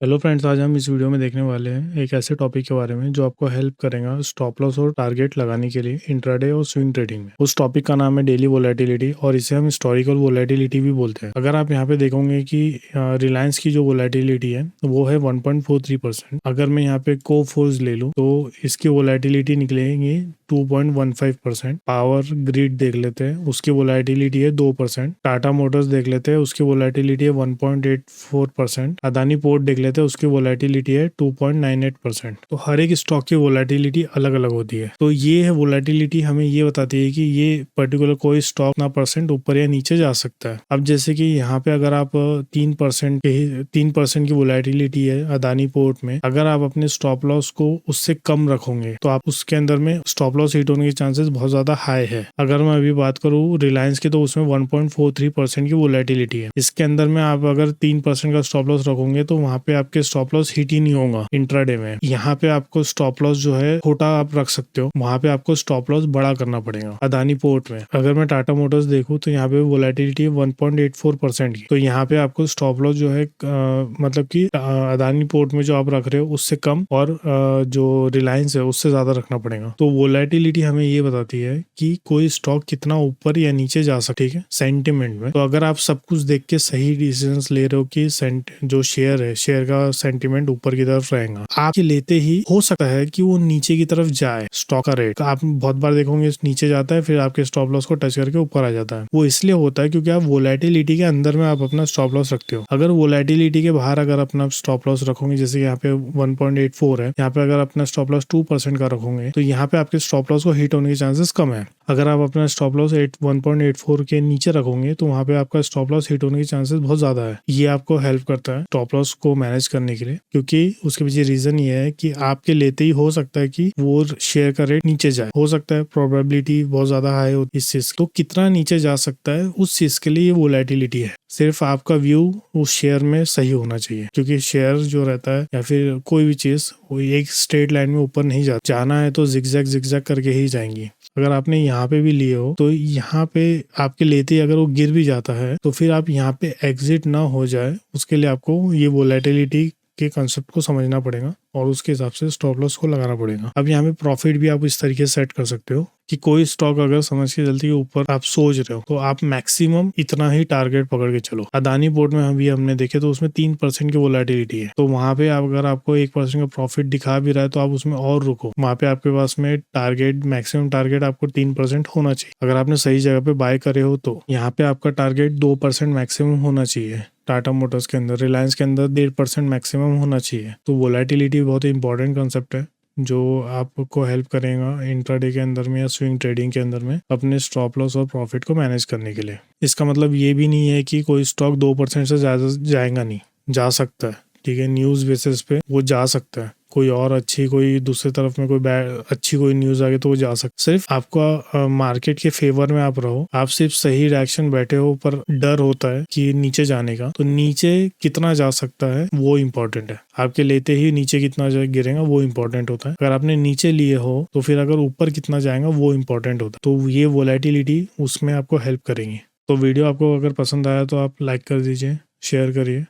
Hello friends, आज हम इस वीडियो में देखने वाले हैं एक ऐसे टॉपिक के बारे में जो आपको हेल्प करेगा स्टॉप लॉस और टारगेट लगाने के लिए इंट्राडे और स्विंग ट्रेडिंग में। उस टॉपिक का नाम है डेली वोलेटिलिटी और इसे हम हिस्टोरिकल वोलेटिलिटी भी बोलते हैं। अगर आप यहाँ पे देखोगे कि रिलायंस की जो वोलेटिलिटी है वो है 1.43%। अगर मैं यहाँ पे कोफोर्ज ले लूँ तो इसकी वोलेटिलिटी निकलेगी 2.15%। पावर ग्रिड देख लेते हैं, उसकी वोलेटिलिटी है 2%। टाटा मोटर्स देख लेते हैं, उसकी वोलेटिलिटी है 1.84%। अदानी पोर्ट देख लेते हैं, उसकी वोलेटिलिटी है 2.98%। तो हर एक स्टॉक की वोलेटिलिटी अलग अलग होती है। तो ये है वोलेटिलिटी, हमें ये बताती है कि ये पर्टिकुलर कोई स्टॉक ना परसेंट ऊपर या नीचे जा सकता है। अब जैसे कि यहाँ पे अगर आप 3% की वोलेटिलिटी है अदानी पोर्ट में, अगर आप अपने स्टॉप लॉस को उससे कम रखोगे तो आप उसके अंदर में स्टॉप लॉस हिट होने के चांसेस बहुत ज्यादा हाई है। अगर मैं अभी बात करूँ रिलायंस की तो उसमें 1.43% की वोलेटिलिटी है। इसके अंदर में आप अगर 3% का स्टॉप लॉस रखोगे तो वहां पे आपके स्टॉप लॉस हिट ही नहीं होगा इंट्राडे में। यहाँ पे आपको स्टॉप लॉस जो है छोटा आप रख सकते हो, वहां पे आपको स्टॉप लॉस बड़ा करना पड़ेगा। अदानी पोर्ट में अगर मैं टाटा मोटर्स देखूँ तो यहाँ पे वोलेटिलिटी है 1.84% की, तो यहाँ पे आपको स्टॉप लॉस जो है मतलब कि अदानी पोर्ट में जो आप रख रहे हो उससे कम और जो रिलायंस है उससे ज्यादा रखना पड़ेगा। तो वोलेटिलिटी हमें ये बताती है कि कोई स्टॉक कितना ऊपर या नीचे जा सकता है, ठीक है, सेंटिमेंट में। तो अगर आप सब कुछ देख के सही डिसीजंस ले रहे हो कि जो शेयर है, शेयर का सेंटिमेंट ऊपर की तरफ रहेगा, आपके लेते ही हो सकता है कि वो नीचे की तरफ जाए। स्टॉक का रेट आप बहुत बार देखोगे नीचे जाता है, फिर आपके स्टॉप लॉस को टच करके ऊपर आ जाता है। वो इसलिए होता है क्योंकि आप वोलेटिलिटी के अंदर में आप अपना स्टॉप लॉस रखते हो। अगर वोलेटिलिटी के बाहर अगर अपना स्टॉप लॉस रखोगे, जैसे यहाँ पे 1.84 है, यहाँ पे अगर अपना स्टॉप लॉस 2% का रखोगे तो यहाँ पे आपके स्टॉप लॉस को हिट होने के चांसेस कम है। अगर आप अपना स्टॉप लॉस 1.84 के नीचे रखोगे तो वहां पे आपका स्टॉप लॉस हिट होने के चांसेस बहुत ज्यादा है। ये आपको हेल्प करता है स्टॉप लॉस को मैनेज करने के लिए, क्योंकि उसके पीछे रीजन ये है कि आपके लेते ही हो सकता है कि वो शेयर का रेट नीचे जाए, हो सकता है प्रोबेबिलिटी बहुत ज्यादा हाई हो इस चीज। तो कितना नीचे जा सकता है उस चीज के लिए ये वोलेटिलिटी है। सिर्फ आपका व्यू उस शेयर में सही होना चाहिए, क्योंकि शेयर जो रहता है या फिर कोई भी चीज वो एक स्ट्रेट लाइन में ऊपर नहीं जाना है तो जिगजैग करके ही जाएंगी। अगर आपने यहाँ पे भी लिए हो तो यहाँ पे आपके लेते ही अगर वो गिर भी जाता है तो फिर आप यहाँ पे एग्जिट ना हो जाए, उसके लिए आपको ये वोलेटिलिटी के कंसेप्ट को समझना पड़ेगा और उसके हिसाब से स्टॉप लॉस को लगाना पड़ेगा। अब यहाँ पे प्रॉफिट भी आप इस तरीके से सेट कर सकते हो कि कोई स्टॉक अगर समझ के चलती है ऊपर आप सोच रहे हो तो आप मैक्सिमम इतना ही टारगेट पकड़ के चलो। अदानी पोर्ट में अभी हमने देखे तो उसमें 3% की वोलेटिलिटी है, तो वहां पे अगर आपको 1% का प्रॉफिट दिखा भी रहा है तो आप उसमें और रुको। वहां पे आपके पास में टारगेट, मैक्सिमम टारगेट आपको 3% होना चाहिए। अगर आपने सही जगह पे बाय करे हो तो यहाँ पे आपका टारगेट 2% मैक्सिमम होना चाहिए। टाटा मोटर्स के अंदर, रिलायंस के अंदर 1.5% मैक्सिमम होना चाहिए। तो वोलेटिलिटी बहुत इंपॉर्टेंट कंसेप्ट है जो आपको हेल्प करेगा इंट्राडे के अंदर में या स्विंग ट्रेडिंग के अंदर में अपने स्टॉप लॉस और प्रॉफिट को मैनेज करने के लिए। इसका मतलब ये भी नहीं है कि कोई स्टॉक 2% से ज्यादा जाएगा नहीं, जा सकता है, ठीक है, न्यूज बेसिस पे वो जा सकता है। कोई और अच्छी, कोई दूसरी तरफ में कोई अच्छी कोई न्यूज आ गई तो वो जा सकता। सिर्फ आपका मार्केट के फेवर में आप रहो, आप सिर्फ सही डायरेक्शन बैठे हो, पर डर होता है कि नीचे जाने का, तो नीचे कितना जा सकता है वो इम्पोर्टेंट है। आपके लेते ही नीचे कितना गिरेगा वो इम्पोर्टेंट होता है। अगर आपने नीचे लिए हो तो फिर अगर ऊपर कितना जाएगा वो इम्पोर्टेंट होता है। तो ये वोलेटिलिटी उसमें आपको हेल्प करेंगी। तो वीडियो आपको अगर पसंद आया तो आप लाइक कर दीजिए, शेयर करिए।